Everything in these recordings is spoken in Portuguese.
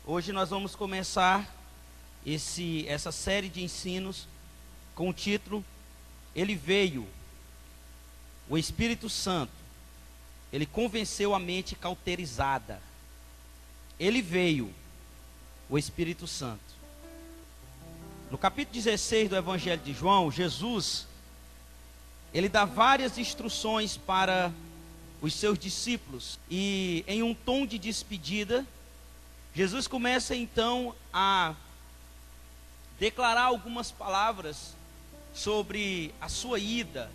Hoje nós vamos começar essa série de ensinos com o título Ele veio, o Espírito Santo, ele convenceu a mente cauterizada. Ele veio, o Espírito Santo. No capítulo 16 do Evangelho de João, Jesus, ele dá várias instruções para os seus discípulos. E em um tom de despedida, Jesus começa então a declarar algumas palavras sobre a sua ida.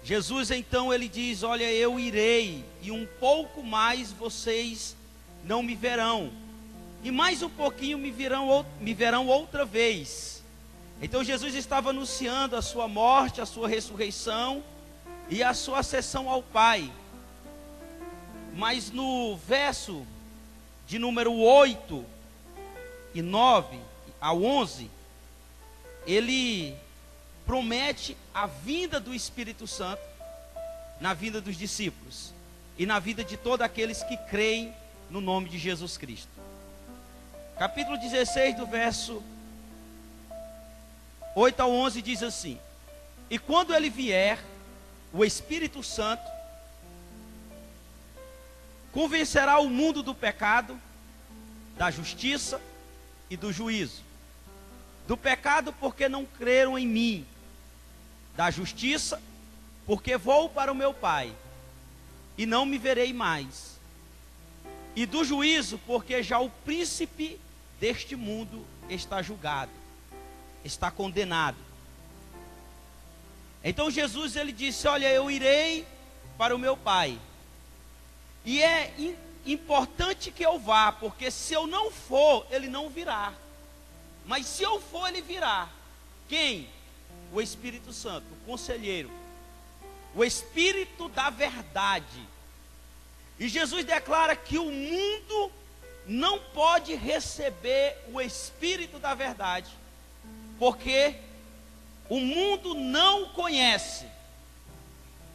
Jesus então ele diz: olha, eu irei e um pouco mais vocês não me verão, e mais um pouquinho me verão outra vez. Então Jesus estava anunciando a sua morte, a sua ressurreição e a sua ascensão ao Pai. Mas no verso de número 8 e 9 ao 11, ele promete a vinda do Espírito Santo na vida dos discípulos e na vida de todos aqueles que creem no nome de Jesus Cristo. Capítulo 16, do verso 8 ao 11 diz assim: e quando ele vier, o Espírito Santo convencerá o mundo do pecado, da justiça e do juízo. Do pecado, porque não creram em mim; da justiça, porque vou para o meu Pai e não me verei mais; e do juízo, porque já o príncipe deste mundo está julgado, está condenado. Então Jesus ele disse: olha, eu irei para o meu Pai, e é importante que eu vá, porque se eu não for, ele não virá. Mas se eu for, ele virá. Quem? O Espírito Santo, o conselheiro, o Espírito da verdade. E Jesus declara que o mundo não pode receber o Espírito da verdade, porque o mundo não o conhece,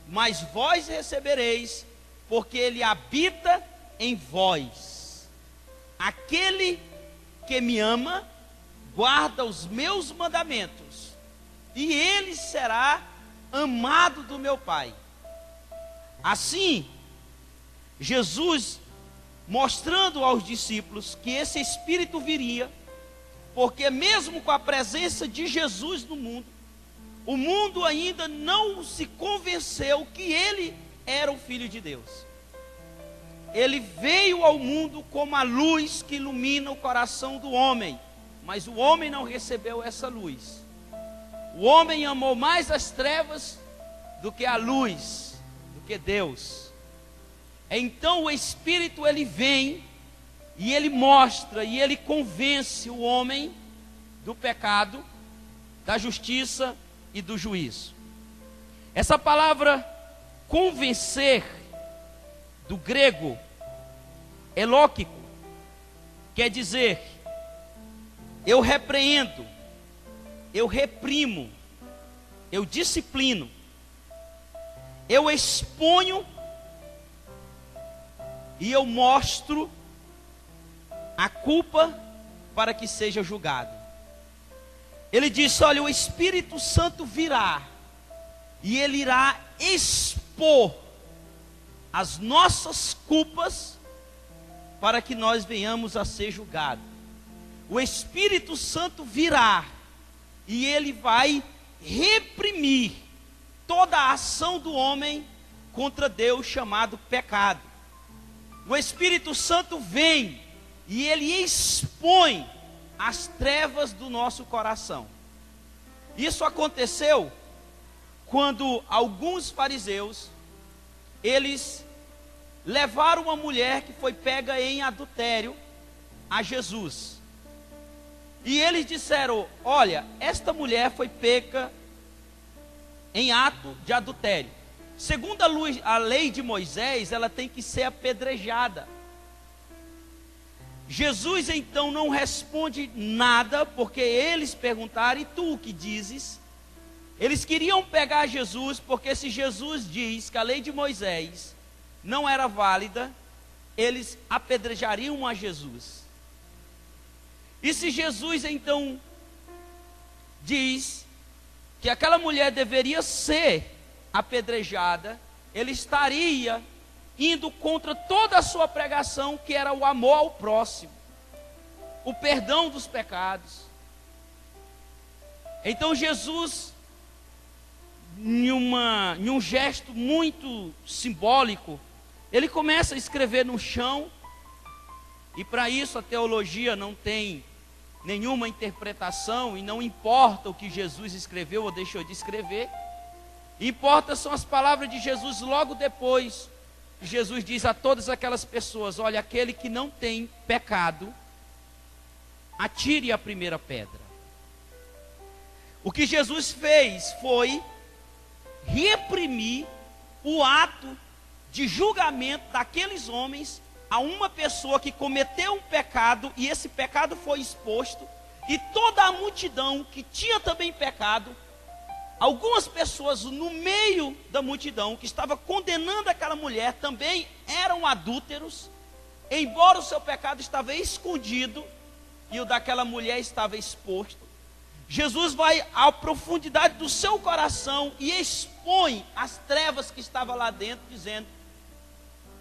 mas vós recebereis, porque ele habita em vós. Aquele que me ama guarda os meus mandamentos, e ele será amado do meu Pai. Assim, Jesus mostrando aos discípulos que esse Espírito viria, porque mesmo com a presença de Jesus no mundo, o mundo ainda não se convenceu que ele era o Filho de Deus. Ele veio ao mundo como a luz que ilumina o coração do homem, mas o homem não recebeu essa luz. O homem amou mais as trevas do que a luz, do que Deus. Então o Espírito ele vem e ele mostra e ele convence o homem do pecado, da justiça e do juízo. Essa palavra convencer, do grego elóquico, quer dizer: eu repreendo, eu reprimo, eu disciplino, eu exponho e eu mostro a culpa para que seja julgado. Ele disse: olha, o Espírito Santo virá e ele irá expor as nossas culpas para que nós venhamos a ser julgados. O Espírito Santo virá e ele vai reprimir toda a ação do homem contra Deus, chamado pecado. O Espírito Santo vem e ele expõe as trevas do nosso coração. Isso aconteceu quando alguns fariseus, eles levaram uma mulher que foi pega em adultério a Jesus. E eles disseram: olha, esta mulher foi pega em ato de adultério. Segundo a lei de Moisés, ela tem que ser apedrejada. Jesus então não responde nada, porque eles perguntaram: e tu o que dizes? Eles queriam pegar Jesus, porque se Jesus diz que a lei de Moisés não era válida, eles apedrejariam a Jesus. E se Jesus então diz que aquela mulher deveria ser apedrejada, ele estaria indo contra toda a sua pregação, que era o amor ao próximo, o perdão dos pecados. Então Jesus, em um gesto muito simbólico, ele começa a escrever no chão, e para isso a teologia não tem nenhuma interpretação, e não importa o que Jesus escreveu ou deixou de escrever, importa são as palavras de Jesus logo depois. Jesus diz a todas aquelas pessoas: olha, aquele que não tem pecado, atire a primeira pedra. O que Jesus fez foi reprimir o ato de julgamento daqueles homens a uma pessoa que cometeu um pecado, e esse pecado foi exposto, e toda a multidão que tinha também pecado, algumas pessoas no meio da multidão que estava condenando aquela mulher também eram adúlteros, embora o seu pecado estava escondido e o daquela mulher estava exposto. Jesus vai à profundidade do seu coração e expõe as trevas que estavam lá dentro, dizendo: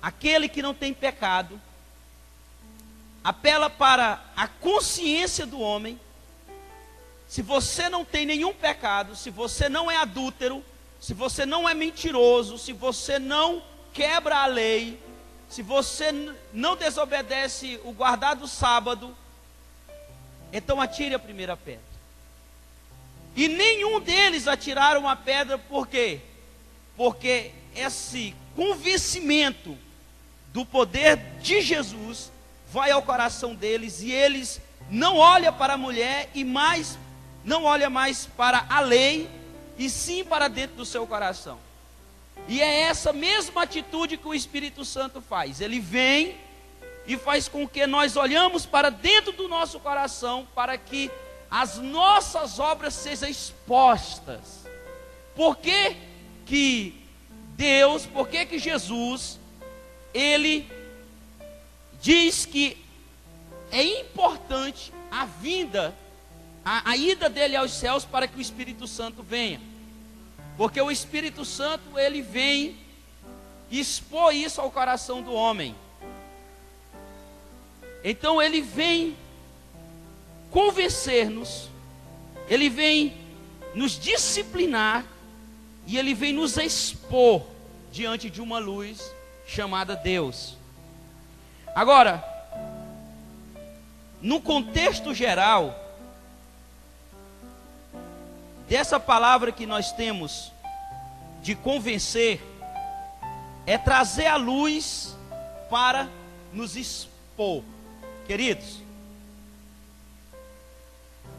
aquele que não tem pecado, apela para a consciência do homem. Se você não tem nenhum pecado, se você não é adúltero, se você não é mentiroso, se você não quebra a lei, se você não desobedece o guardar do sábado, então atire a primeira pedra. E nenhum deles atiraram a pedra, por quê? Porque esse convencimento do poder de Jesus vai ao coração deles, e eles não olham para a mulher e não olham mais para a lei, e sim para dentro do seu coração. E é essa mesma atitude que o Espírito Santo faz. Ele vem e faz com que nós olhamos para dentro do nosso coração, para que as nossas obras sejam expostas. Por que que Deus, por que que Jesus, ele diz que é importante a vinda, a ida dele aos céus, para que o Espírito Santo venha? Porque o Espírito Santo, ele vem expor isso ao coração do homem. Então ele vem convencer-nos, ele vem nos disciplinar, e ele vem nos expor diante de uma luz chamada Deus. Agora, no contexto geral dessa palavra que nós temos de convencer, é trazer a luz para nos expor. Queridos,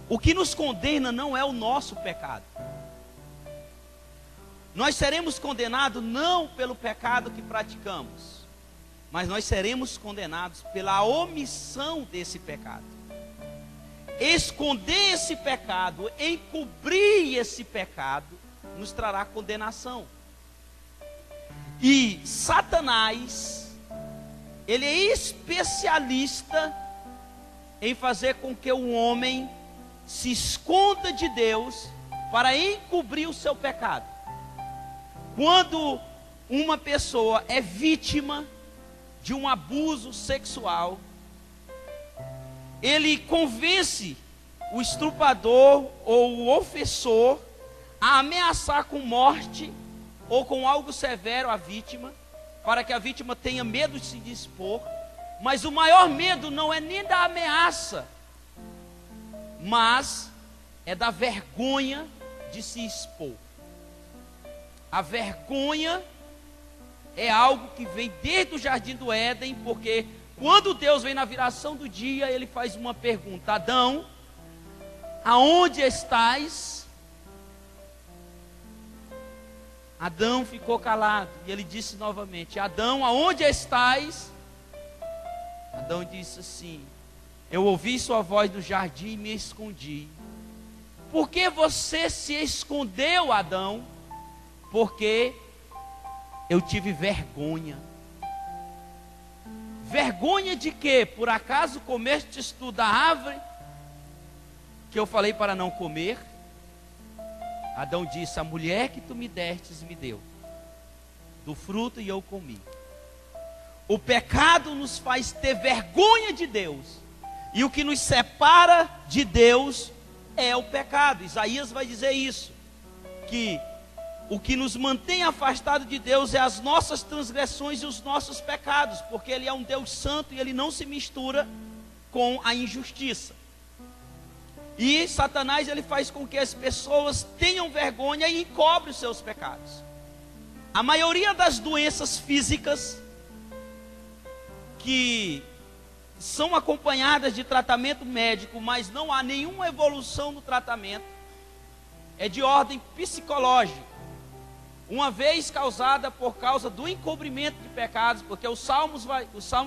o que nos condena não é o nosso pecado. Nós seremos condenados não pelo pecado que praticamos, mas nós seremos condenados pela omissão desse pecado. Esconder esse pecado, encobrir esse pecado, nos trará condenação. E Satanás, ele é especialista em fazer com que o homem se esconda de Deus para encobrir o seu pecado. Quando uma pessoa é vítima de um abuso sexual, ele convence o estuprador ou o ofensor a ameaçar com morte ou com algo severo a vítima, para que a vítima tenha medo de se dispor. Mas o maior medo não é nem da ameaça, mas é da vergonha de se expor. A vergonha é algo que vem desde o jardim do Éden, porque quando Deus vem na viração do dia, ele faz uma pergunta: Adão, aonde estás? Adão ficou calado, e ele disse novamente: Adão, aonde estás? Adão disse assim: eu ouvi sua voz no jardim e me escondi. Por que você se escondeu, Adão? Porque eu tive vergonha. Vergonha de quê? Por acaso comestes tu da árvore que eu falei para não comer? Adão disse: a mulher que tu me destes me deu do fruto e eu comi. O pecado nos faz ter vergonha de Deus, e o que nos separa de Deus é o pecado. Isaías vai dizer isso, que o que nos mantém afastado de Deus é as nossas transgressões e os nossos pecados, porque Ele é um Deus santo e Ele não se mistura com a injustiça. E Satanás, ele faz com que as pessoas tenham vergonha e encobrem os seus pecados. A maioria das doenças físicas que são acompanhadas de tratamento médico, mas não há nenhuma evolução no tratamento, é de ordem psicológica, uma vez causada por causa do encobrimento de pecados, porque os Salmos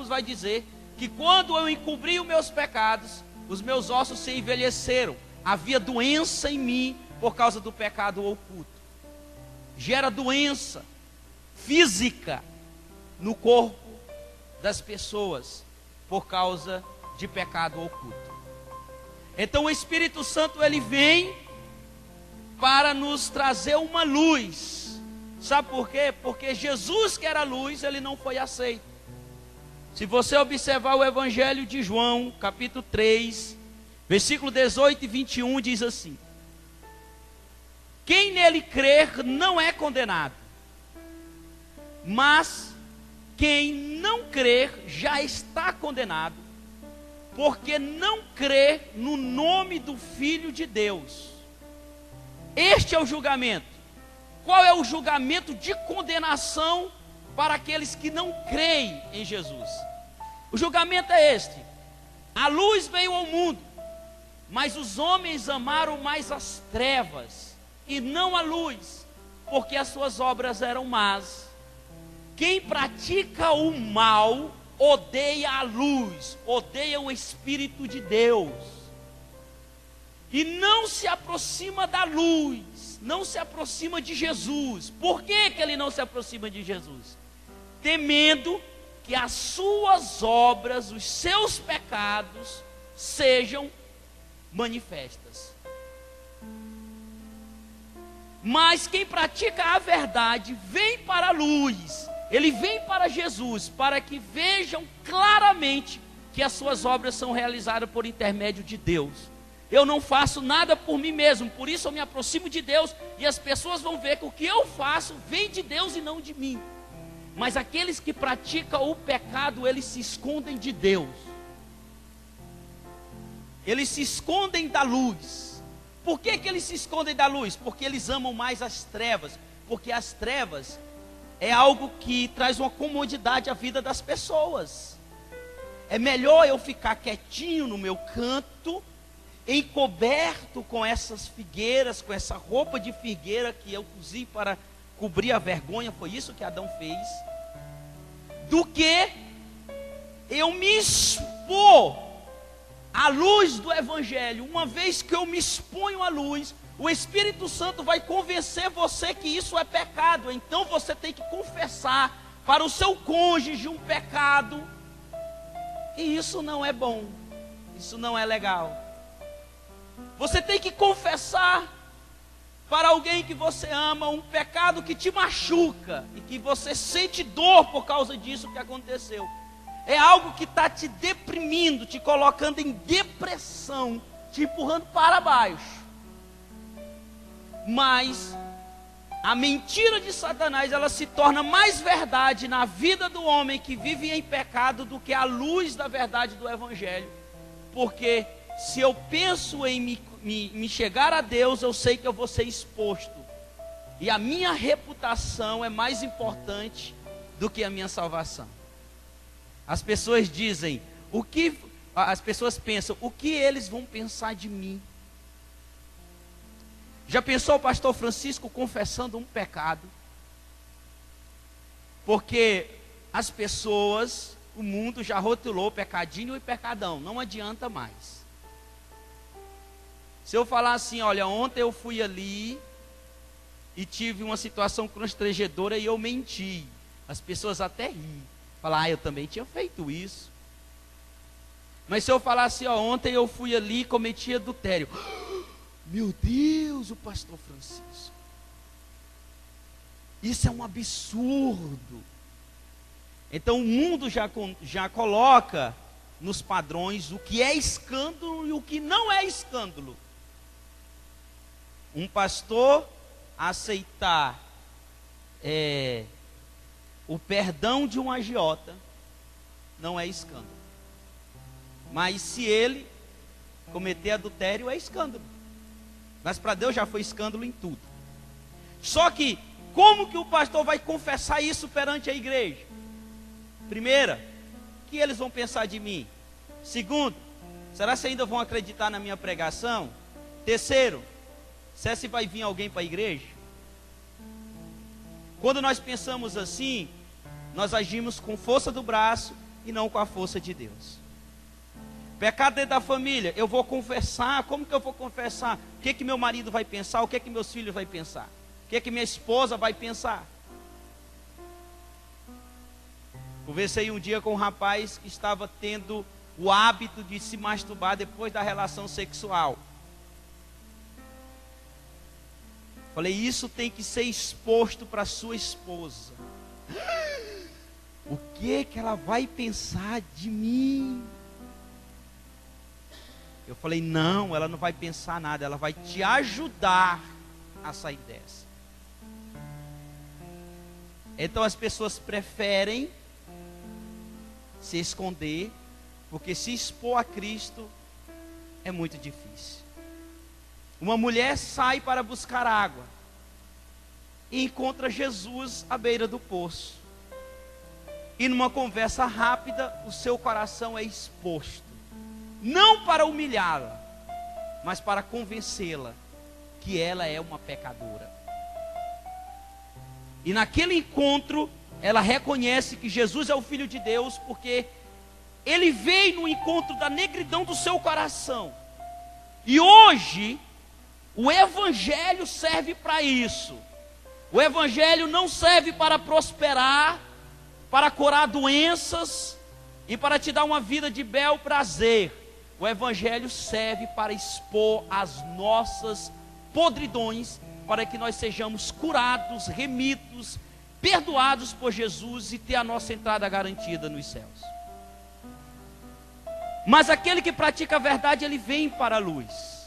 vai dizer que quando eu encobri os meus pecados, os meus ossos se envelheceram, havia doença em mim por causa do pecado oculto. Gera doença física no corpo das pessoas por causa de pecado oculto. Então o Espírito Santo, ele vem para nos trazer uma luz. Sabe por quê? Porque Jesus, que era luz, ele não foi aceito. Se você observar o Evangelho de João, capítulo 3, versículo 18 e 21, diz assim: quem nele crer não é condenado, mas quem não crer já está condenado, porque não crê no nome do Filho de Deus. Este é o julgamento. Qual é o julgamento de condenação para aqueles que não creem em Jesus? O julgamento é este: a luz veio ao mundo, mas os homens amaram mais as trevas e não a luz, porque as suas obras eram más. Quem pratica o mal odeia a luz, odeia o Espírito de Deus, e não se aproxima da luz, não se aproxima de Jesus. Por que ele não se aproxima de Jesus? Temendo que as suas obras, os seus pecados sejam manifestas. Mas quem pratica a verdade vem para a luz, ele vem para Jesus, para que vejam claramente que as suas obras são realizadas por intermédio de Deus. Eu não faço nada por mim mesmo, por isso eu me aproximo de Deus, e as pessoas vão ver que o que eu faço vem de Deus e não de mim. Mas aqueles que praticam o pecado, eles se escondem de Deus, eles se escondem da luz. Por que eles se escondem da luz? Porque eles amam mais as trevas, porque as trevas é algo que traz uma comodidade à vida das pessoas. É melhor eu ficar quietinho no meu canto, encoberto com essas figueiras, com essa roupa de figueira que eu cozi para cobrir a vergonha, foi isso que Adão fez, do que eu me expor à luz do Evangelho. Uma vez que eu me exponho à luz, o Espírito Santo vai convencer você que isso é pecado. Então você tem que confessar para o seu cônjuge um pecado, e isso não é bom, isso não é legal. Você tem que confessar para alguém que você ama um pecado que te machuca e que você sente dor por causa disso que aconteceu. É algo que está te deprimindo, te colocando em depressão, te empurrando para baixo. Mas a mentira de Satanás, ela se torna mais verdade na vida do homem que vive em pecado do que a luz da verdade do Evangelho. Porque se eu penso em me chegar a Deus, eu sei que eu vou ser exposto, e a minha reputação é mais importante do que a minha salvação. As pessoas dizem, as pessoas pensam, o que eles vão pensar de mim? Já pensou o pastor Francisco confessando um pecado? Porque as pessoas, o mundo já rotulou pecadinho e pecadão, não adianta mais. Se eu falar assim, olha, ontem eu fui ali e tive uma situação constrangedora e eu menti, as pessoas até riem, falam, eu também tinha feito isso. Mas se eu falar assim, ó, ontem eu fui ali e cometi adultério. Meu Deus, o pastor Francisco. Isso é um absurdo. Então o mundo já coloca nos padrões o que é escândalo e o que não é escândalo. Um pastor aceitar o perdão de um agiota não é escândalo. Mas se ele cometer adultério, é escândalo. Mas para Deus já foi escândalo em tudo. Só que, como que o pastor vai confessar isso perante a igreja? Primeira, o que eles vão pensar de mim? Segundo, será que ainda vão acreditar na minha pregação? Terceiro, será que vai vir alguém para a igreja? Quando nós pensamos assim, nós agimos com força do braço e não com a força de Deus. Pecado dentro da família, eu vou confessar. Como que eu vou confessar? O que meu marido vai pensar? O que meus filhos vão pensar? O que minha esposa vai pensar? Conversei um dia com um rapaz que estava tendo o hábito de se masturbar depois da relação sexual. Falei, isso tem que ser exposto para sua esposa. O que ela vai pensar de mim? Eu falei, não, ela não vai pensar nada, ela vai te ajudar a sair dessa. Então as pessoas preferem se esconder, porque se expor a Cristo é muito difícil. Uma mulher sai para buscar água e encontra Jesus à beira do poço. E numa conversa rápida, o seu coração é exposto. Não para humilhá-la, mas para convencê-la que ela é uma pecadora. E naquele encontro, ela reconhece que Jesus é o Filho de Deus, porque ele veio no encontro da negridão do seu coração. E hoje, o Evangelho serve para isso. O Evangelho não serve para prosperar, para curar doenças e para te dar uma vida de bel prazer. O Evangelho serve para expor as nossas podridões, para que nós sejamos curados, remidos, perdoados por Jesus e ter a nossa entrada garantida nos céus. Mas aquele que pratica a verdade, ele vem para a luz.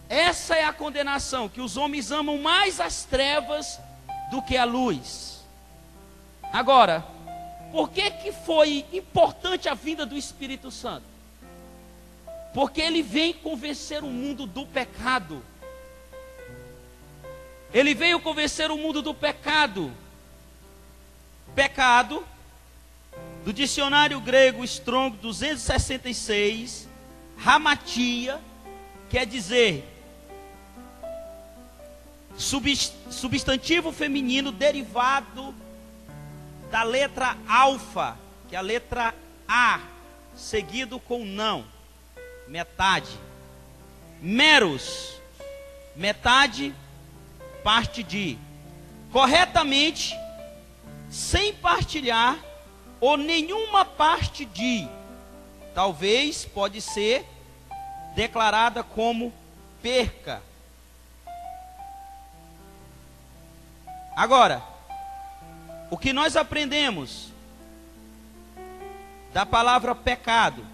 Essa é a condenação, que os homens amam mais as trevas do que a luz. Agora, por que foi importante a vinda do Espírito Santo? Porque ele vem convencer o mundo do pecado. Ele veio convencer o mundo do pecado. Pecado, do dicionário grego Strong 266, hamatia, quer dizer substantivo feminino derivado da letra alfa, que é a letra A, seguido com não, metade. Meros, metade, parte de. Corretamente, sem partilhar ou nenhuma parte de. Talvez pode ser declarada como perca. Agora, o que nós aprendemos da palavra pecado,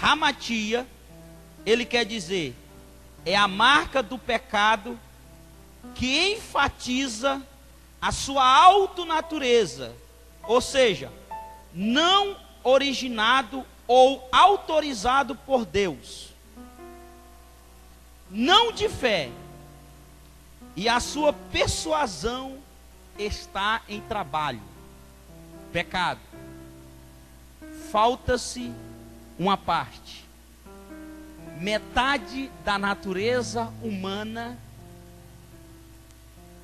hamatia, ele quer dizer, é a marca do pecado que enfatiza a sua autonatureza, ou seja, não originado ou autorizado por Deus, não de fé, e a sua persuasão está em trabalho. Pecado. Falta-se uma parte. Metade da natureza humana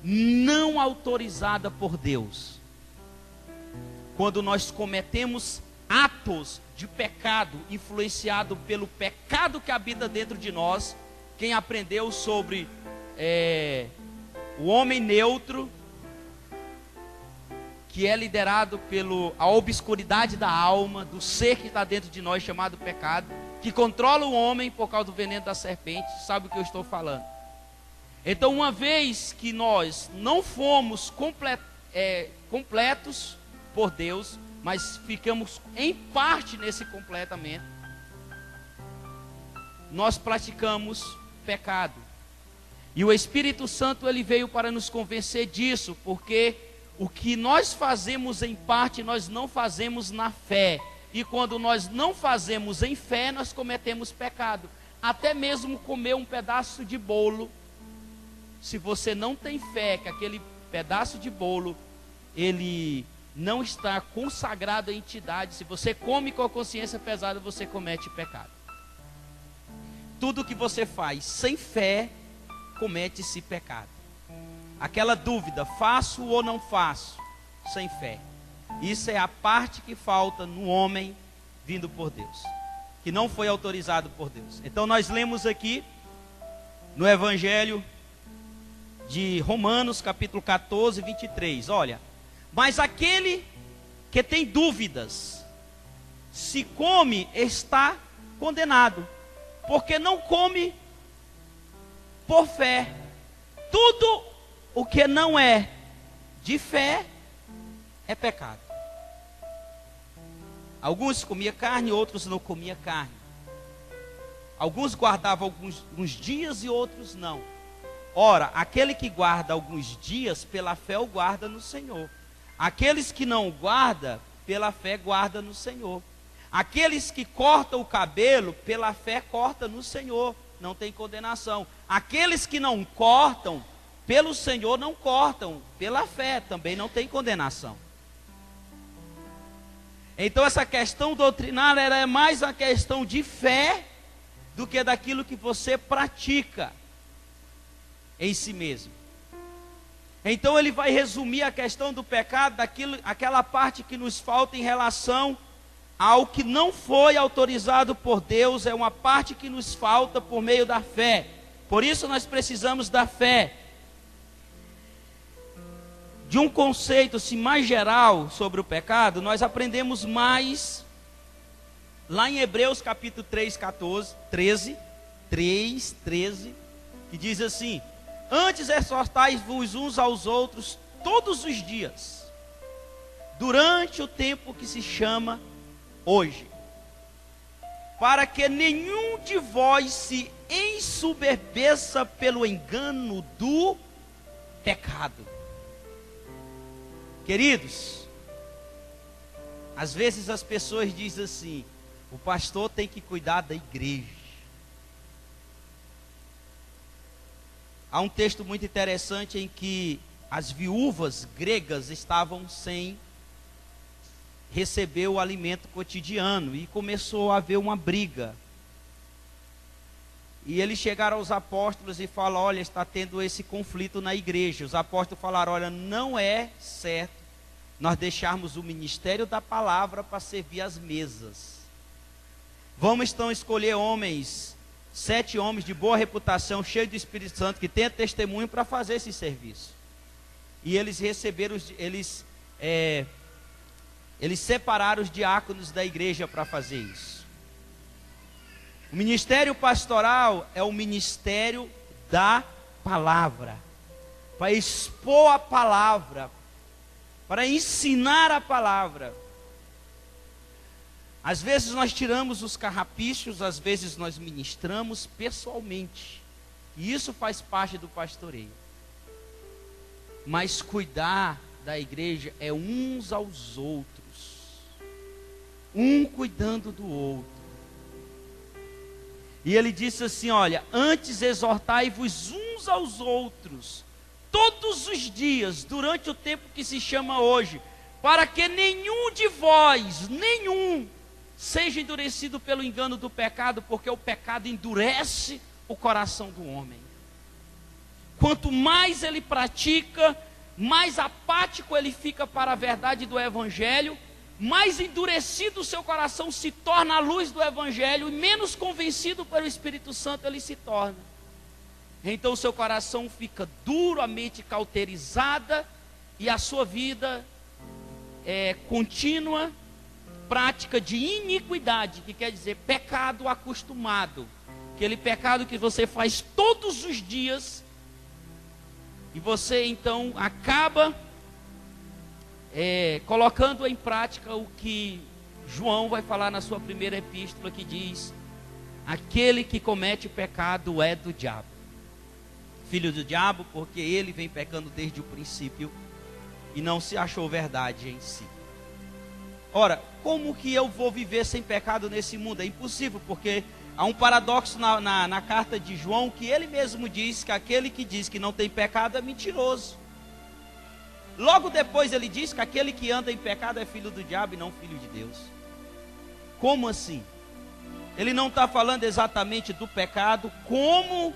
não autorizada por Deus. Quando nós cometemos atos de pecado, influenciado pelo pecado que habita dentro de nós, quem aprendeu sobre o homem neutro, que é liderado pela obscuridade da alma, do ser que está dentro de nós, chamado pecado, que controla o homem por causa do veneno da serpente. Sabe o que eu estou falando? Então, uma vez que nós não fomos completos por Deus, mas ficamos em parte nesse completamento, nós praticamos pecado. E o Espírito Santo, ele veio para nos convencer disso, porque o que nós fazemos em parte, nós não fazemos na fé. E quando nós não fazemos em fé, nós cometemos pecado. Até mesmo comer um pedaço de bolo, se você não tem fé que aquele pedaço de bolo, ele não está consagrado à entidade, se você come com a consciência pesada, você comete pecado. Tudo que você faz sem fé, comete-se pecado. Aquela dúvida, faço ou não faço, sem fé. Isso é a parte que falta no homem vindo por Deus, que não foi autorizado por Deus. Então nós lemos aqui no Evangelho de Romanos, capítulo 14, 23. Olha, mas aquele que tem dúvidas, se come, está condenado, porque não come por fé. Tudo o que não é de fé é pecado. Alguns comiam carne, outros não comiam carne. Alguns guardavam alguns dias e outros não. Ora, aquele que guarda alguns dias, pela fé o guarda no Senhor. Aqueles que não guardam, pela fé guarda no Senhor. Aqueles que cortam o cabelo, pela fé corta no Senhor, não tem condenação. Aqueles que não cortam, pelo Senhor não cortam, pela fé também não tem condenação. Então essa questão doutrinária, ela é mais a questão de fé do que daquilo que você pratica em si mesmo. Então ele vai resumir a questão do pecado, aquela parte que nos falta em relação ao que não foi autorizado por Deus, é uma parte que nos falta por meio da fé. Por isso nós precisamos da fé. De um conceito assim, mais geral sobre o pecado, nós aprendemos mais lá em Hebreus capítulo 13, que diz assim: antes exortai-vos uns aos outros todos os dias, durante o tempo que se chama hoje, para que nenhum de vós se ensoberbeça pelo engano do pecado. Queridos, às vezes as pessoas dizem assim: o pastor tem que cuidar da igreja. Há um texto muito interessante em que as viúvas gregas estavam sem receber o alimento cotidiano e começou a haver uma briga. E eles chegaram aos apóstolos e falaram: olha, está tendo esse conflito na igreja. Os apóstolos falaram: olha, não é certo nós deixarmos o ministério da palavra para servir as mesas. Vamos então escolher 7 homens de boa reputação, cheios do Espírito Santo, que tenham testemunho para fazer esse serviço. E eles receberam, eles separaram os diáconos da igreja para fazer isso. O ministério pastoral é o ministério da palavra, para expor a palavra, para ensinar a palavra. Às vezes nós tiramos os carrapichos, às vezes nós ministramos pessoalmente, e isso faz parte do pastoreio. Mas cuidar da igreja é uns aos outros, um cuidando do outro. E ele disse assim: olha, antes exortai-vos uns aos outros, todos os dias, durante o tempo que se chama hoje, para que nenhum de vós, seja endurecido pelo engano do pecado, porque o pecado endurece o coração do homem. Quanto mais ele pratica, mais apático ele fica para a verdade do Evangelho, mais endurecido o seu coração se torna à luz do Evangelho, e menos convencido pelo Espírito Santo ele se torna. Então o seu coração fica duro, a mente cauterizada, e a sua vida contínua prática de iniquidade, que quer dizer pecado acostumado, aquele pecado que você faz todos os dias, e você então acaba colocando em prática o que João vai falar na sua primeira epístola, que diz: aquele que comete pecado é do diabo, filho do diabo, porque ele vem pecando desde o princípio e não se achou verdade em si. Ora, como que eu vou viver sem pecado nesse mundo? É impossível, porque há um paradoxo na carta de João, que ele mesmo diz que aquele que diz que não tem pecado é mentiroso. Logo depois ele diz que aquele que anda em pecado é filho do diabo e não filho de Deus. Como assim? Ele não está falando exatamente do pecado como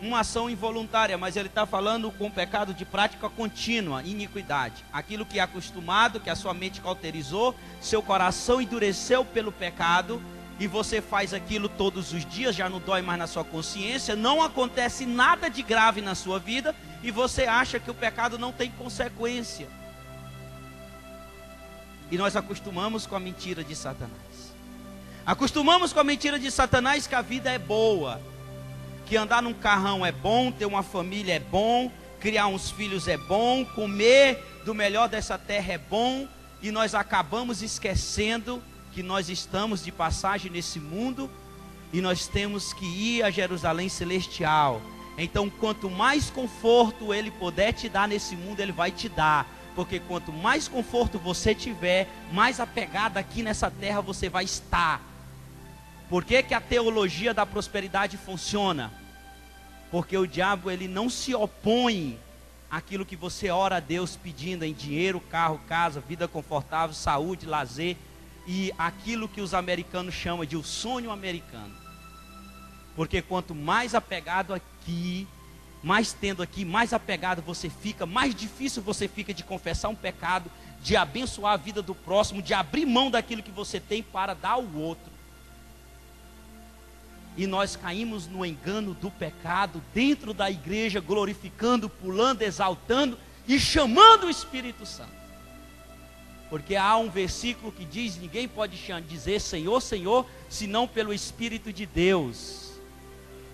uma ação involuntária, mas ele está falando com pecado de prática contínua, iniquidade. Aquilo que é acostumado, que a sua mente cauterizou, seu coração endureceu pelo pecado, e você faz aquilo todos os dias, já não dói mais na sua consciência, não acontece nada de grave na sua vida, e você acha que o pecado não tem consequência. E nós acostumamos com a mentira de Satanás. Acostumamos com a mentira de Satanás que a vida é boa, que andar num carrão é bom, ter uma família é bom, criar uns filhos é bom, comer do melhor dessa terra é bom, e nós acabamos esquecendo que nós estamos de passagem nesse mundo, e nós temos que ir a Jerusalém celestial. Então, quanto mais conforto ele puder te dar nesse mundo, ele vai te dar, porque quanto mais conforto você tiver, mais apegado aqui nessa terra você vai estar. Por que que a teologia da prosperidade funciona? Porque o diabo, ele não se opõe àquilo que você ora a Deus pedindo em dinheiro, carro, casa, vida confortável, saúde, lazer, e aquilo que os americanos chamam de o sonho americano. Porque quanto mais apegado aqui, mais tendo aqui, mais apegado você fica, mais difícil você fica de confessar um pecado, de abençoar a vida do próximo, de abrir mão daquilo que você tem para dar ao outro. E nós caímos no engano do pecado dentro da igreja, glorificando, pulando, exaltando e chamando o Espírito Santo. Porque há um versículo que diz: ninguém pode dizer Senhor, Senhor, senão pelo Espírito de Deus.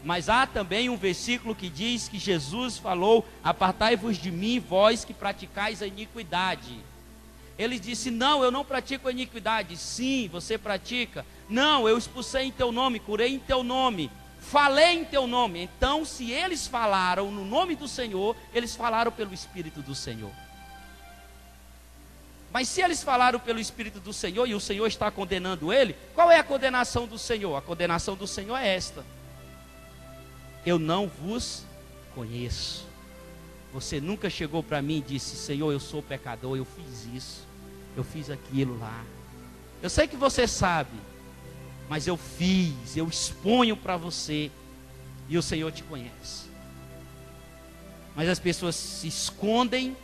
Mas há também um versículo que diz que Jesus falou: apartai-vos de mim, vós que praticais a iniquidade. Ele disse: não, eu não pratico a iniquidade. Sim, você pratica. Não, eu expulsei em teu nome, curei em teu nome, falei em teu nome. Então, se eles falaram no nome do Senhor, eles falaram pelo Espírito do Senhor. Mas se eles falaram pelo Espírito do Senhor e o Senhor está condenando ele, qual é a condenação do Senhor? A condenação do Senhor é esta: eu não vos conheço. Você nunca chegou para mim e disse: Senhor, eu sou pecador, eu fiz isso, eu fiz aquilo lá. Eu sei que você sabe, mas eu fiz, eu exponho para você, e o Senhor te conhece. Mas as pessoas se escondem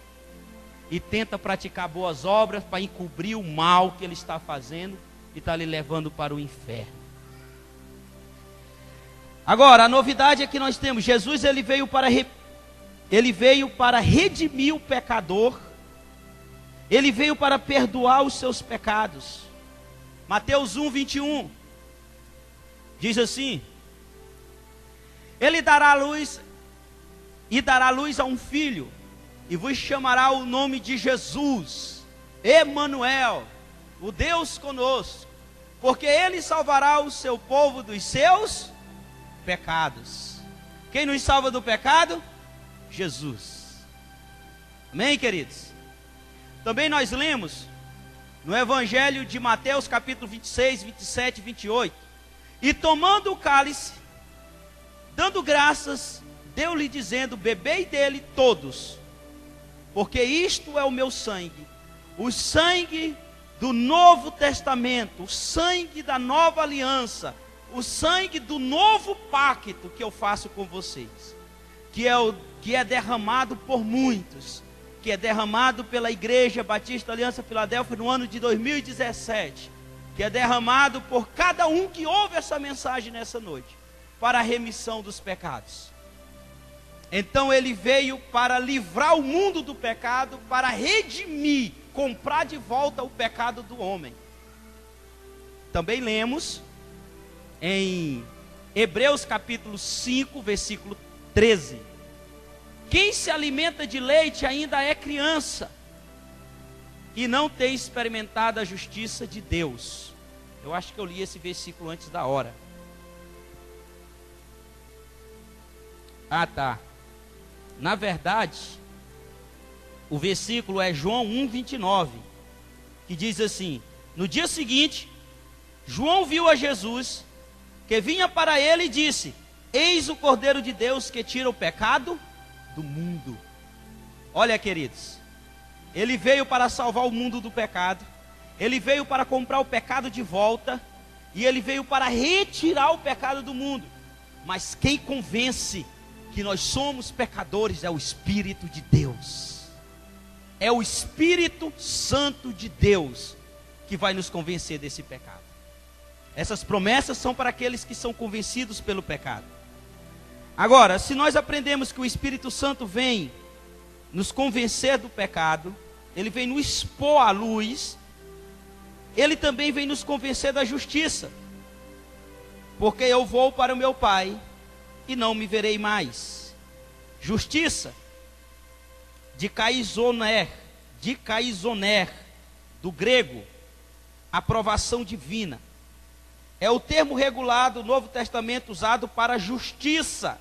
e tentam praticar boas obras para encobrir o mal que ele está fazendo e está lhe levando para o inferno. Agora, a novidade é que nós temos: Jesus, ele veio para redimir o pecador, ele veio para perdoar os seus pecados. Mateus 1, 21 diz assim: ele dará luz a um filho, e vos chamará o nome de Jesus, Emanuel, o Deus conosco, porque ele salvará o seu povo dos seus pecados. Quem nos salva do pecado? Jesus. Amém, queridos? Também nós lemos no Evangelho de Mateus, capítulo 26, 27 e 28. E tomando o cálice, dando graças, deu-lhe dizendo: bebei dele todos, porque isto é o meu sangue, o sangue do Novo Testamento, o sangue da nova aliança, o sangue do novo pacto que eu faço com vocês, que é derramado por muitos, que é derramado pela Igreja Batista Aliança Filadélfia no ano de 2017, que é derramado por cada um que ouve essa mensagem nessa noite, para a remissão dos pecados. Então ele veio para livrar o mundo do pecado, para redimir comprar de volta o pecado do homem. Também lemos em Hebreus capítulo 5, versículo 13. Quem se alimenta de leite ainda é criança e não tem experimentado a justiça de Deus. Eu acho que eu li esse versículo antes da hora. Ah, tá. Na verdade, o versículo é João 1:29, que diz assim: no dia seguinte, João viu a Jesus, que vinha para ele e disse: eis o Cordeiro de Deus que tira o pecado do mundo. Olha, queridos, ele veio para salvar o mundo do pecado, ele veio para comprar o pecado de volta, e ele veio para retirar o pecado do mundo. Mas quem convence que nós somos pecadores é o Espírito de Deus. É o Espírito Santo de Deus que vai nos convencer desse pecado. Essas promessas são para aqueles que são convencidos pelo pecado. Agora, se nós aprendemos que o Espírito Santo vem nos convencer do pecado, ele vem nos expor à luz, ele também vem nos convencer da justiça. Porque eu vou para o meu Pai e não me verei mais. Justiça, de kaizoner, do grego, aprovação divina. É o termo regular do Novo Testamento usado para justiça,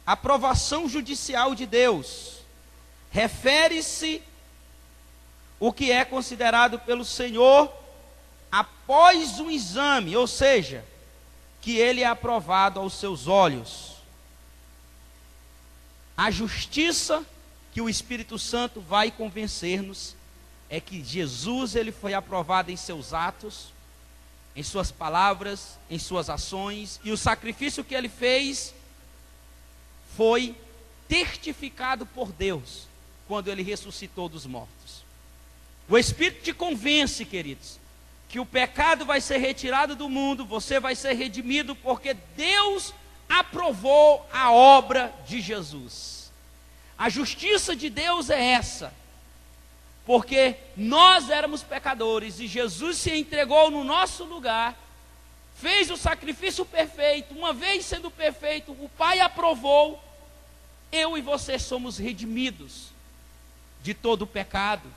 aprovação judicial de Deus. Refere-se o que é considerado pelo Senhor após um exame, ou seja, que ele é aprovado aos seus olhos. A justiça que o Espírito Santo vai convencer-nos é que Jesus, ele foi aprovado em seus atos, em suas palavras, em suas ações, e o sacrifício que ele fez foi testificado por Deus quando ele ressuscitou dos mortos. O Espírito te convence, queridos, que o pecado vai ser retirado do mundo, você vai ser redimido, porque Deus aprovou a obra de Jesus. A justiça de Deus é essa, porque nós éramos pecadores e Jesus se entregou no nosso lugar, fez o sacrifício perfeito. Uma vez sendo perfeito, o Pai aprovou, eu e você somos redimidos de todo o pecado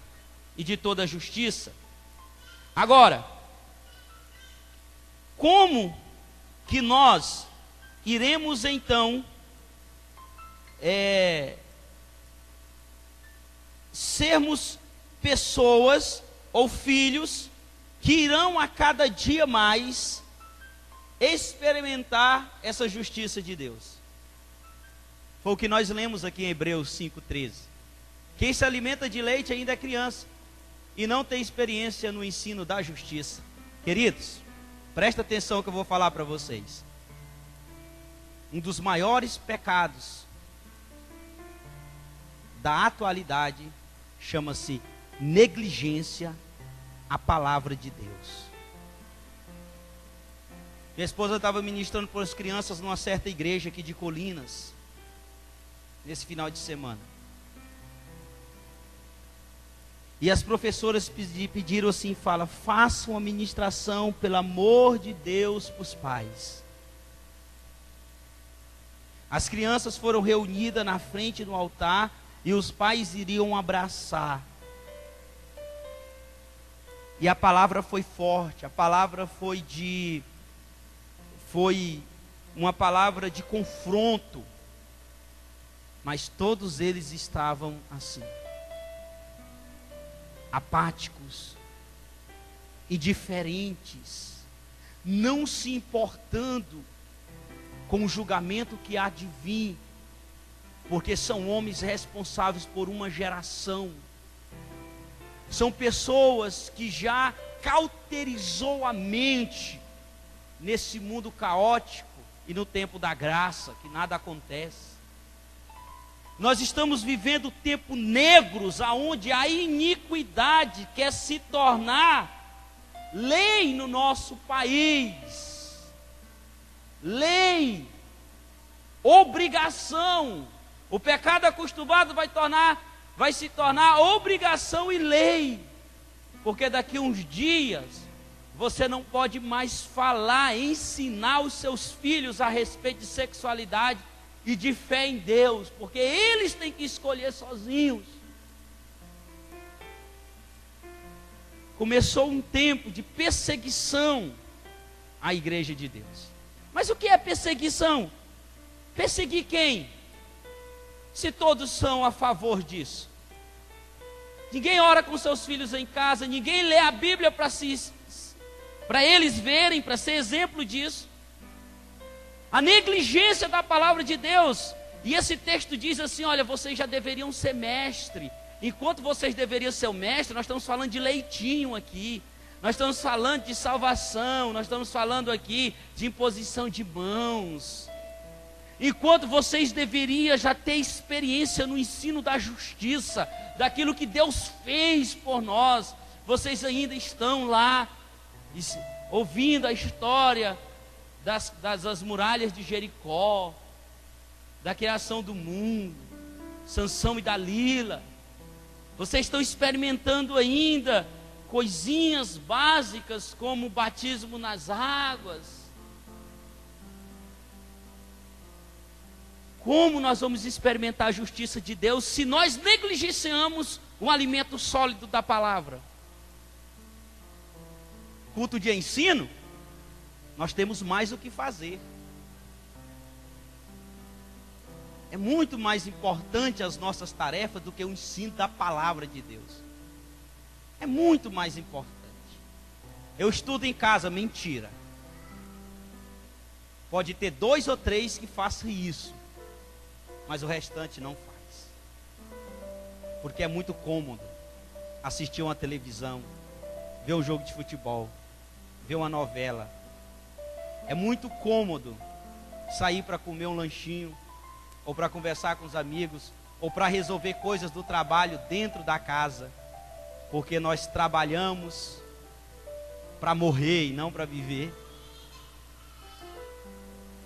e de toda a justiça. Agora, como que nós iremos então sermos pessoas ou filhos que irão a cada dia mais experimentar essa justiça de Deus? Foi o que nós lemos aqui em Hebreus 5:13. Quem se alimenta de leite ainda é criança e não tem experiência no ensino da justiça. Queridos, presta atenção que eu vou falar para vocês. Um dos maiores pecados da atualidade chama-se negligência à palavra de Deus. Minha esposa estava ministrando para as crianças numa certa igreja aqui de Colinas, nesse final de semana. E as professoras pediram assim, façam uma ministração, pelo amor de Deus, para os pais. As crianças foram reunidas na frente do altar e os pais iriam abraçar. E a palavra foi forte, a palavra foi uma palavra de confronto. Mas todos eles estavam assim, apáticos, indiferentes, não se importando com o julgamento que há de vir, porque são homens responsáveis por uma geração, são pessoas que já cauterizou a mente nesse mundo caótico e no tempo da graça, que nada acontece. Nós estamos vivendo tempos negros, aonde a iniquidade quer se tornar lei no nosso país. Lei, obrigação. O pecado acostumado vai se tornar obrigação e lei. porque daqui uns dias você não pode mais falar, ensinar os seus filhos a respeito de sexualidade e de fé em Deus, porque eles têm que escolher sozinhos. Começou um tempo de perseguição à igreja de Deus. Mas o que é perseguição? Perseguir quem? Se todos são a favor disso. Ninguém ora com seus filhos em casa, ninguém lê a Bíblia para eles verem, para ser exemplo disso. A negligência da palavra de Deus. E esse texto diz assim: olha, vocês já deveriam ser mestre. Enquanto vocês deveriam ser o mestre, nós estamos falando de leitinho aqui. Nós estamos falando de salvação, nós estamos falando aqui de imposição de mãos. Enquanto vocês deveriam já ter experiência no ensino da justiça, daquilo que Deus fez por nós, vocês ainda estão lá, ouvindo a história das muralhas de Jericó, da criação do mundo, Sansão e Dalila. Vocês estão experimentando ainda coisinhas básicas como o batismo nas águas. Como nós vamos experimentar a justiça de Deus se nós negligenciamos o alimento sólido da palavra? Culto de ensino, nós temos mais o que fazer. É muito mais importante as nossas tarefas do que o ensino da palavra de Deus. É muito mais importante. Eu estudo em casa, mentira. Pode ter 2 ou 3 que façam isso, mas o restante não faz. Porque é muito cômodo assistir uma televisão, ver um jogo de futebol, ver uma novela. É muito cômodo sair para comer um lanchinho, ou para conversar com os amigos, ou para resolver coisas do trabalho dentro da casa, porque nós trabalhamos para morrer e não para viver.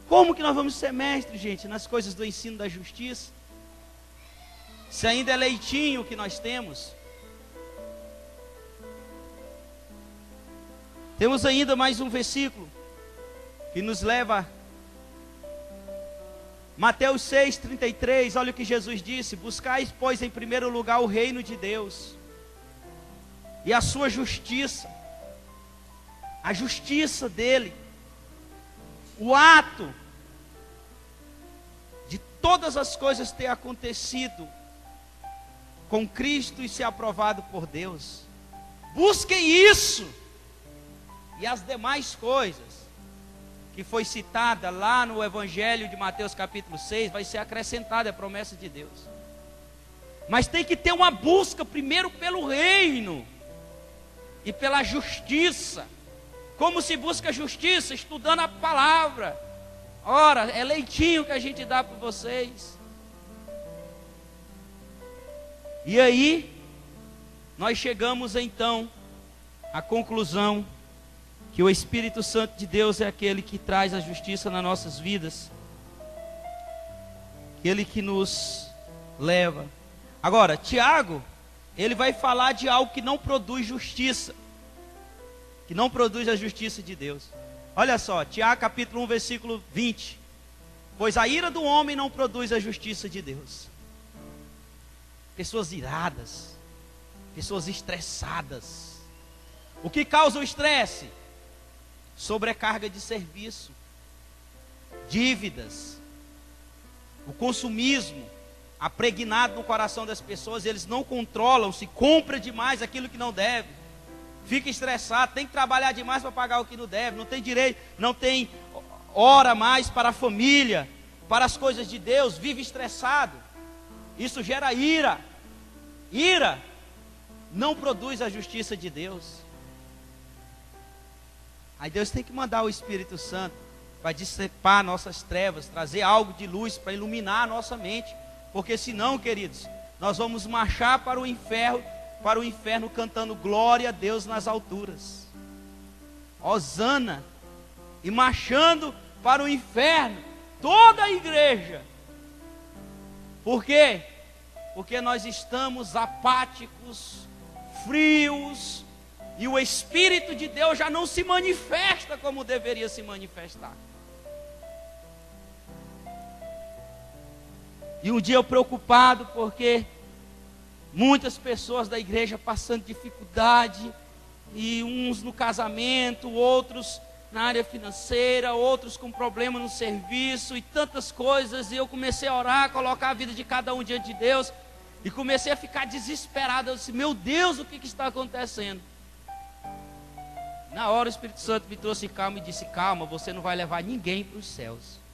Como que nós vamos ser mestres, gente, nas coisas do ensino da justiça? Se ainda é leitinho que nós temos. Temos ainda mais um versículo que nos leva Mateus 6,33, olha o que Jesus disse: buscais, pois, em primeiro lugar o reino de Deus e a sua justiça, a justiça dele, o ato de todas as coisas ter acontecido com Cristo e ser aprovado por Deus. Busquem isso, e as demais coisas que foi citada lá no Evangelho de Mateus capítulo 6, vai ser acrescentada, é promessa de Deus. Mas tem que ter uma busca primeiro pelo reino e pela justiça. Como se busca justiça? Estudando a palavra. Ora, é leitinho que a gente dá para vocês. E aí, nós chegamos então à conclusão que o Espírito Santo de Deus é aquele que traz a justiça nas nossas vidas, aquele que nos leva. Agora, Tiago, ele vai falar de algo que não produz justiça, que não produz a justiça de Deus. Olha só, Tiago capítulo 1, versículo 20. Pois a ira do homem não produz a justiça de Deus. Pessoas iradas, pessoas estressadas. O que causa o estresse? Sobrecarga de serviço, dívidas, o consumismo apregnado no coração das pessoas. Eles não controlam, se compra demais aquilo que não deve, fica estressado, tem que trabalhar demais para pagar o que não deve, não tem direito, não tem hora mais para a família, para as coisas de Deus, vive estressado. Isso gera ira. Ira não produz a justiça de Deus. Aí Deus tem que mandar o Espírito Santo para dissipar nossas trevas, trazer algo de luz para iluminar a nossa mente, porque senão, queridos, nós vamos marchar para o inferno cantando glória a Deus nas alturas, hosana, e marchando para o inferno, toda a igreja. Por quê? Porque nós estamos apáticos, frios, E o Espírito de Deus já não se manifesta como deveria se manifestar. E um dia eu preocupado porque muitas pessoas da igreja passando dificuldade, e uns no casamento, outros na área financeira, outros com problema no serviço e tantas coisas, e eu comecei a orar, colocar a vida de cada um diante de Deus, e comecei a ficar desesperado. Eu disse, meu Deus, o que está acontecendo? Na hora o Espírito Santo me trouxe calma e disse, calma, você não vai levar ninguém para os céus.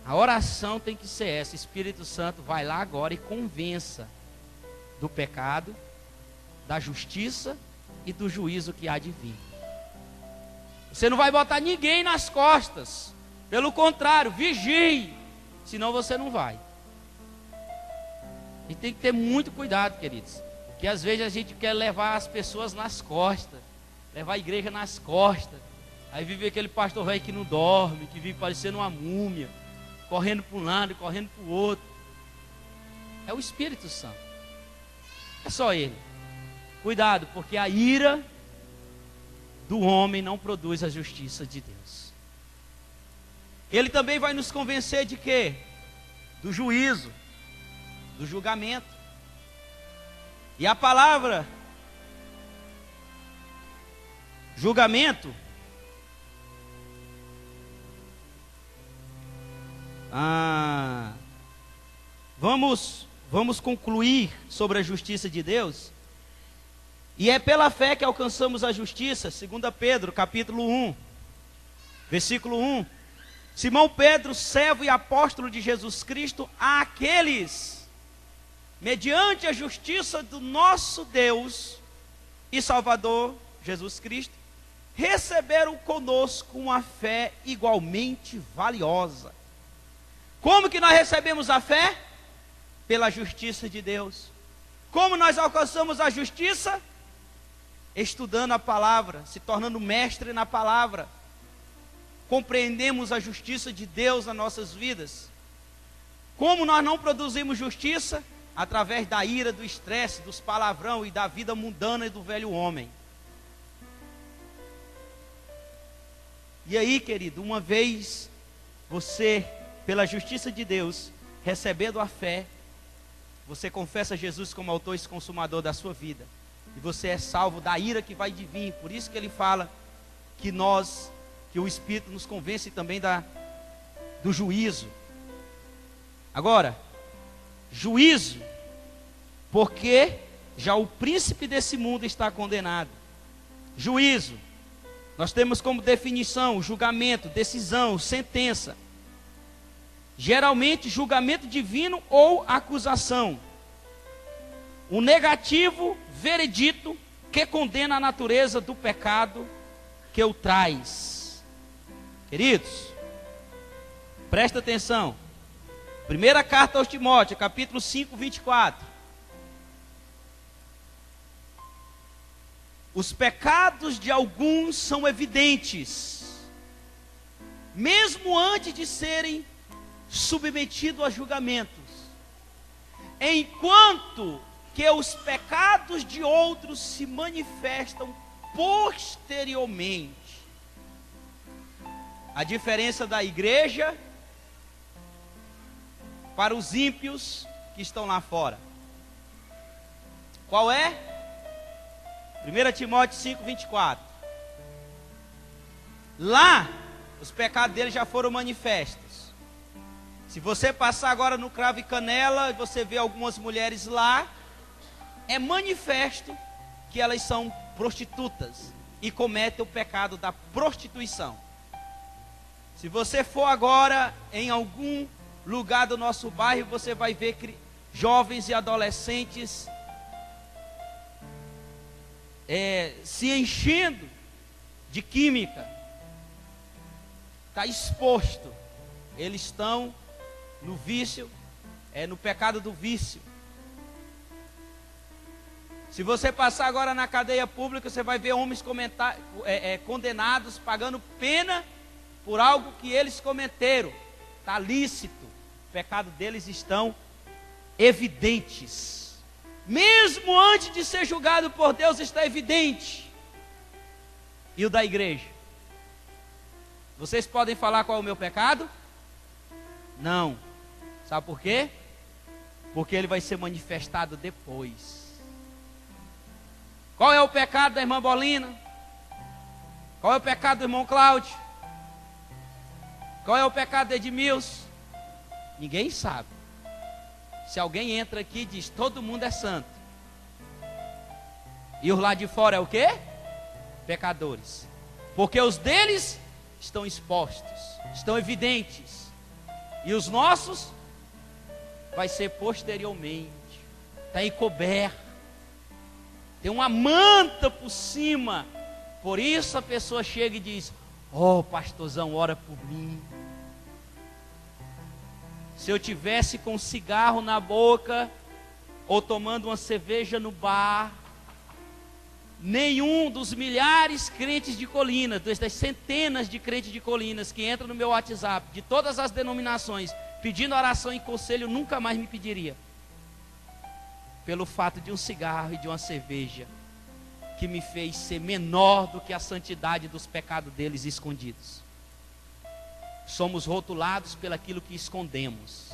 A oração tem que ser essa: Espírito Santo, vai lá agora e convença do pecado, da justiça e do juízo que há de vir. Você não vai botar ninguém nas costas, pelo contrário, vigie, senão você não vai. E tem que ter muito cuidado, queridos, que às vezes a gente quer levar as pessoas nas costas, levar a igreja nas costas, aí vive aquele pastor velho que não dorme, que vive parecendo uma múmia, correndo para um lado e correndo para o outro. É o Espírito Santo, é só Ele. Cuidado, porque a ira do homem não produz a justiça de Deus. Ele também vai nos convencer de quê? Do juízo, do julgamento. E a palavra julgamento, vamos concluir sobre a justiça de Deus. E é pela fé que alcançamos a justiça, 2 Pedro, capítulo 1, versículo 1. Simão Pedro, servo e apóstolo de Jesus Cristo, àqueles, mediante a justiça do nosso Deus e Salvador, Jesus Cristo, receberam conosco uma fé igualmente valiosa. Como que nós recebemos a fé? Pela justiça de Deus. Como nós alcançamos a justiça? Estudando a palavra, se tornando mestre na palavra. Compreendemos a justiça de Deus nas nossas vidas. Como nós não produzimos justiça? Através da ira, do estresse, dos palavrão e da vida mundana e do velho homem. E aí, querido, uma vez você, pela justiça de Deus, recebendo a fé, você confessa Jesus como autor e consumador da sua vida. E você é salvo da ira que vai de vir. Por isso que ele fala que o Espírito nos convence também do juízo. Agora, juízo, porque já o príncipe desse mundo está condenado. Juízo, nós temos como definição julgamento, decisão, sentença. Geralmente julgamento divino ou acusação. Um negativo veredito que condena a natureza do pecado que o traz. Queridos, presta atenção. Primeira carta aos Timóteos, capítulo 5, 24. Os pecados de alguns são evidentes, mesmo antes de serem submetidos a julgamentos, enquanto que os pecados de outros se manifestam posteriormente. A diferença da igreja para os ímpios que estão lá fora. Qual é? 1 Timóteo 5, 24. Lá, os pecados deles já foram manifestos. Se você passar agora no Cravo e Canela, você vê algumas mulheres lá, é manifesto que elas são prostitutas e cometem o pecado da prostituição. Se você for agora em algum lugar do nosso bairro, você vai ver jovens e adolescentes se enchendo de química. Está exposto. Eles estão no vício, no pecado do vício. Se você passar agora na cadeia pública, você vai ver homens condenados, pagando pena por algo que eles cometeram. Está lícito. O pecado deles estão evidentes. mesmo antes de ser julgado por Deus, está evidente. E o da igreja? Vocês podem falar qual é o meu pecado? Não. Sabe por quê? Porque ele vai ser manifestado depois. Qual é o pecado da irmã Bolina? Qual é o pecado do irmão Cláudio? Qual é o pecado de Edmilson? Ninguém sabe. Se alguém entra aqui e diz, todo mundo é santo. E os lá de fora é o quê? Pecadores. Porque os deles estão expostos, estão evidentes. E os nossos vai ser posteriormente. Está encoberto. Tem uma manta por cima. Por isso a pessoa chega e diz, oh, pastorzão, ora por mim. Se eu tivesse com um cigarro na boca, ou tomando uma cerveja no bar, nenhum dos milhares crentes de Colinas, das centenas de crentes de Colinas que entram no meu WhatsApp, de todas as denominações, pedindo oração e conselho, nunca mais me pediria. Pelo fato de um cigarro e de uma cerveja, que me fez ser menor do que a santidade dos pecados deles escondidos. Somos rotulados pelaquilo que escondemos.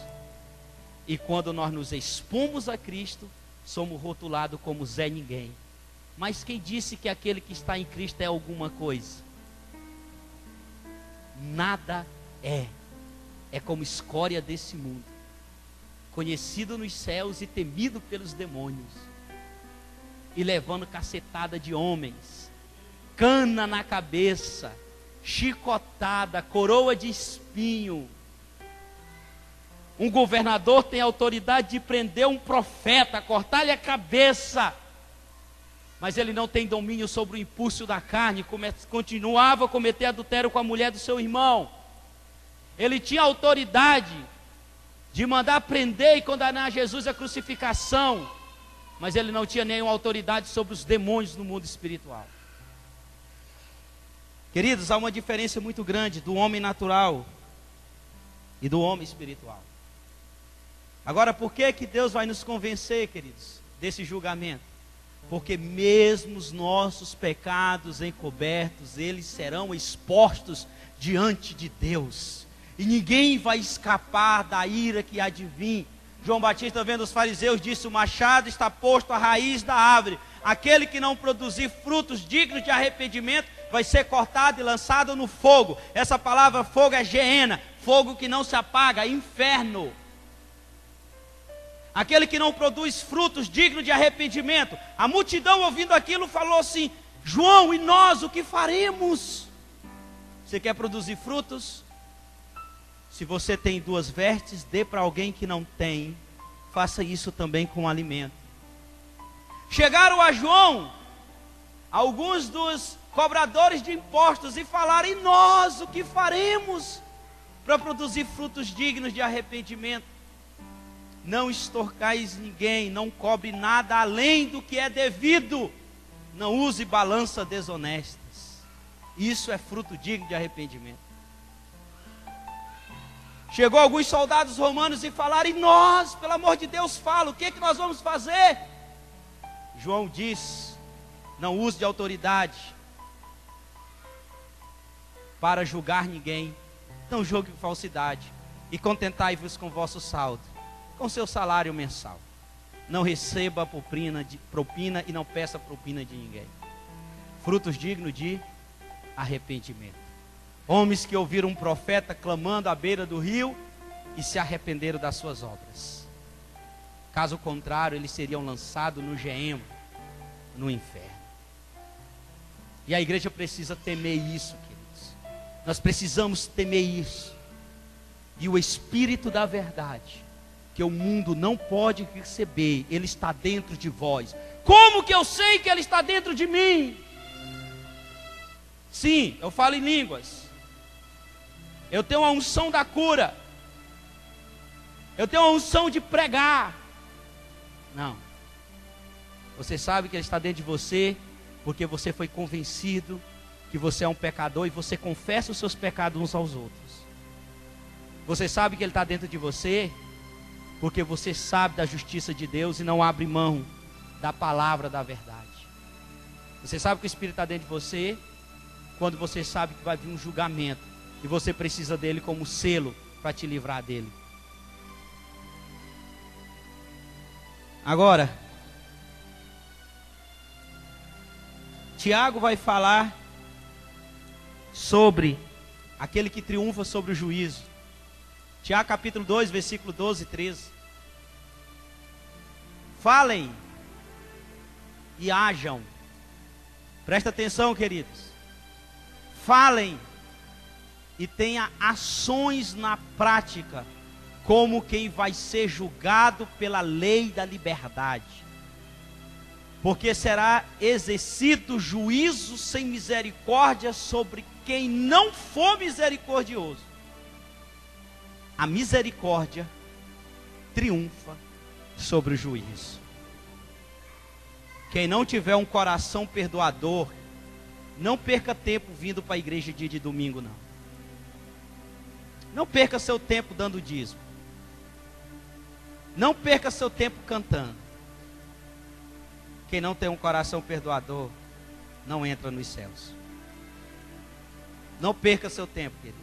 E quando nós nos expomos a Cristo, somos rotulados como Zé Ninguém. Mas quem disse que aquele que está em Cristo é alguma coisa? Nada é. É como escória desse mundo, conhecido nos céus e temido pelos demônios, e levando cacetada de homens, cana na cabeça, chicotada, coroa de espinho. Um governador tem autoridade de prender um profeta, cortar-lhe a cabeça, mas ele não tem domínio sobre o impulso da carne, continuava a cometer adultério com a mulher do seu irmão. Ele tinha autoridade de mandar prender e condenar Jesus à crucificação, mas ele não tinha nenhuma autoridade sobre os demônios no mundo espiritual. Queridos, há uma diferença muito grande do homem natural e do homem espiritual. Agora, por que que Deus vai nos convencer, queridos, desse julgamento? Porque mesmo os nossos pecados encobertos, eles serão expostos diante de Deus. E ninguém vai escapar da ira que há de vir. João Batista, vendo os fariseus, disse, o machado está posto à raiz da árvore. Aquele que não produzir frutos dignos de arrependimento, vai ser cortado e lançado no fogo. Essa palavra fogo é geena, fogo que não se apaga, inferno. Aquele que não produz frutos dignos de arrependimento. A multidão ouvindo aquilo falou assim, João, e nós o que faremos? Você quer produzir frutos? Se você tem 2 vestes, dê para alguém que não tem. Faça isso também com alimento. Chegaram a João alguns dos cobradores de impostos e falaram, e nós o que faremos para produzir frutos dignos de arrependimento? Não extorcais ninguém, não cobre nada além do que é devido. Não use balanças desonestas. Isso é fruto digno de arrependimento. Chegou alguns soldados romanos e falaram, e nós, pelo amor de Deus, fala, o que que nós vamos fazer? João diz, não use de autoridade para julgar ninguém. Não julgue falsidade e contentai-vos com vosso saldo, com seu salário mensal. Não receba propina e não peça propina de ninguém. Frutos dignos de arrependimento. Homens que ouviram um profeta clamando à beira do rio e se arrependeram das suas obras. Caso contrário, eles seriam lançados no Geema, no inferno. E a igreja precisa temer isso, queridos. Nós precisamos temer isso. E o Espírito da verdade, que o mundo não pode receber, ele está dentro de vós. Como que eu sei que ele está dentro de mim? Sim, eu falo em línguas. Eu tenho a unção da cura. Eu tenho a unção de pregar. Não. Você sabe que ele está dentro de você, porque você foi convencido que você é um pecador e você confessa os seus pecados uns aos outros. Você sabe que ele está dentro de você, porque você sabe da justiça de Deus e não abre mão da palavra da verdade. Você sabe que o Espírito está dentro de você quando você sabe que vai vir um julgamento e você precisa dele como selo para te livrar dele. Agora, Tiago vai falar sobre aquele que triunfa sobre o juízo. Tiago capítulo 2, versículo 12 e 13. Falem e hajam. Presta atenção, queridos. Falem e tenha ações na prática, como quem vai ser julgado pela lei da liberdade. Porque será exercido juízo sem misericórdia sobre quem não for misericordioso. A misericórdia triunfa sobre o juízo. Quem não tiver um coração perdoador, não perca tempo vindo para a igreja dia de domingo, não. Não perca seu tempo dando dízimo. Não perca seu tempo cantando. Quem não tem um coração perdoador, não entra nos céus. Não perca seu tempo, querido.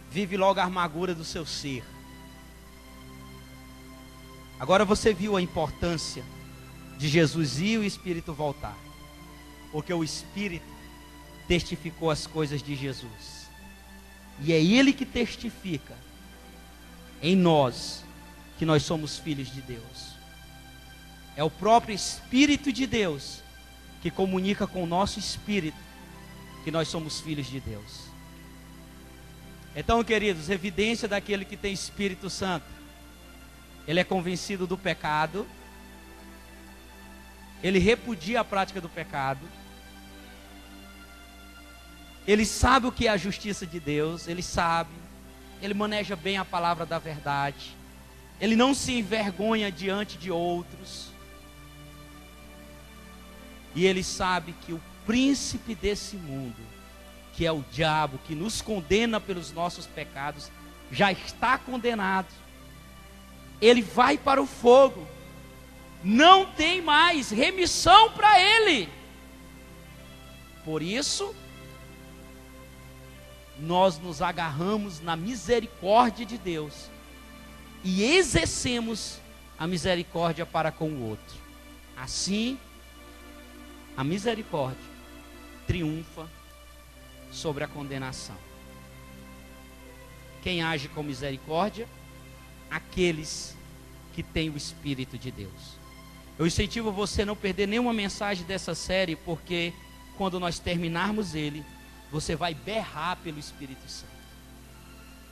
Vive logo a amargura do seu ser. Agora você viu a importância de Jesus ir e o Espírito voltar. Porque o Espírito testificou as coisas de Jesus. E é Ele que testifica em nós que nós somos filhos de Deus. É o próprio Espírito de Deus que comunica com o nosso espírito que nós somos filhos de Deus. Então, queridos, evidência daquele que tem Espírito Santo: ele é convencido do pecado, ele repudia a prática do pecado, ele sabe o que é a justiça de Deus, ele sabe, ele maneja bem a palavra da verdade, ele não se envergonha diante de outros, e ele sabe que o príncipe desse mundo, que é o diabo, que nos condena pelos nossos pecados, já está condenado. Ele vai para o fogo, não tem mais remissão para ele. Por isso, nós nos agarramos na misericórdia de Deus e exercemos a misericórdia para com o outro. Assim, a misericórdia triunfa sobre a condenação. Quem age com misericórdia? Aqueles que têm o Espírito de Deus. Eu incentivo você a não perder nenhuma mensagem dessa série, porque quando nós terminarmos ele, você vai berrar pelo Espírito Santo.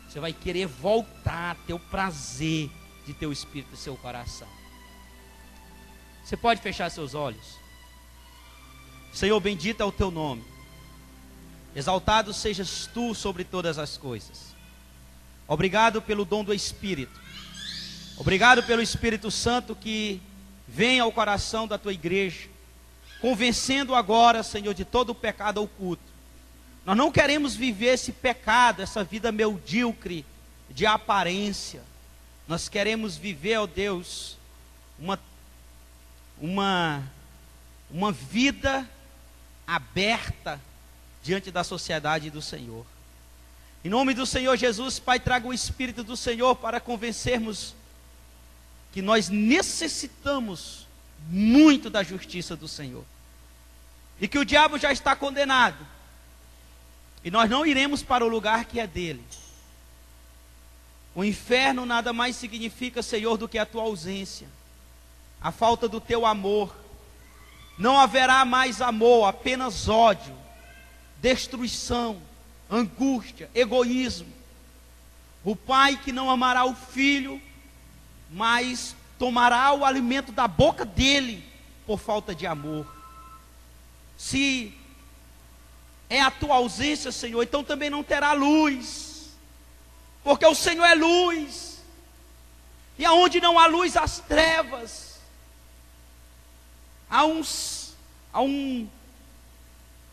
Você vai querer voltar, ter o prazer de ter o Espírito no seu coração. Você pode fechar seus olhos. Senhor, bendito é o teu nome. Exaltado sejas tu sobre todas as coisas. Obrigado pelo dom do Espírito. Obrigado pelo Espírito Santo que vem ao coração da tua igreja, convencendo agora, Senhor, de todo o pecado oculto. Nós não queremos viver esse pecado, essa vida medíocre de aparência. Nós queremos viver, ó Deus, uma vida aberta diante da sociedade do Senhor. Em nome do Senhor Jesus, Pai, traga o Espírito do Senhor para convencermos que nós necessitamos muito da justiça do Senhor. E que o diabo já está condenado. E nós não iremos para o lugar que é dele. O inferno nada mais significa, Senhor, do que a tua ausência, a falta do teu amor. Não haverá mais amor, apenas ódio, destruição, angústia, egoísmo. O pai que não amará o filho, mas tomará o alimento da boca dele por falta de amor. Se é a tua ausência, Senhor, então também não terá luz, porque o Senhor é luz, e aonde não há luz, as trevas. Há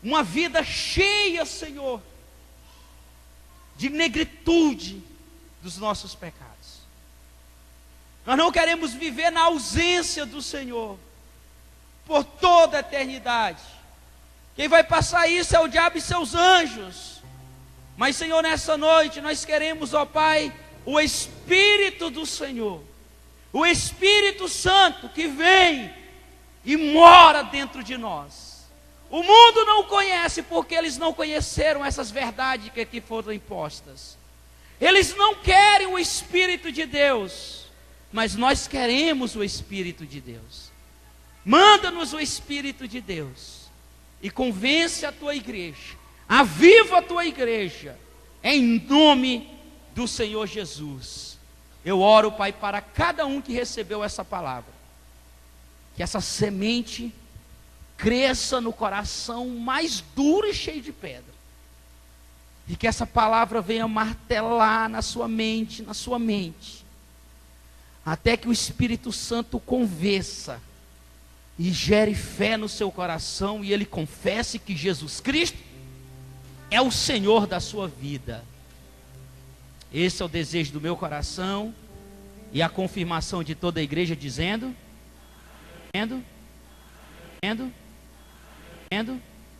uma vida cheia, Senhor, de negritude dos nossos pecados. Nós não queremos viver na ausência do Senhor por toda a eternidade. Quem vai passar isso é o diabo e seus anjos. Mas, Senhor, nessa noite nós queremos, ó Pai, o Espírito do Senhor, o Espírito Santo que vem e mora dentro de nós. O mundo não conhece porque eles não conheceram essas verdades que aqui foram impostas. Eles não querem o Espírito de Deus, mas nós queremos o Espírito de Deus. Manda-nos o Espírito de Deus e convence a tua igreja, aviva a tua igreja, em nome do Senhor Jesus. Eu oro, Pai, para cada um que recebeu essa palavra, que essa semente cresça no coração mais duro e cheio de pedra, e que essa palavra venha martelar na sua mente, até que o Espírito Santo convença e gere fé no seu coração, e ele confesse que Jesus Cristo é o Senhor da sua vida. Esse é o desejo do meu coração, e a confirmação de toda a igreja dizendo,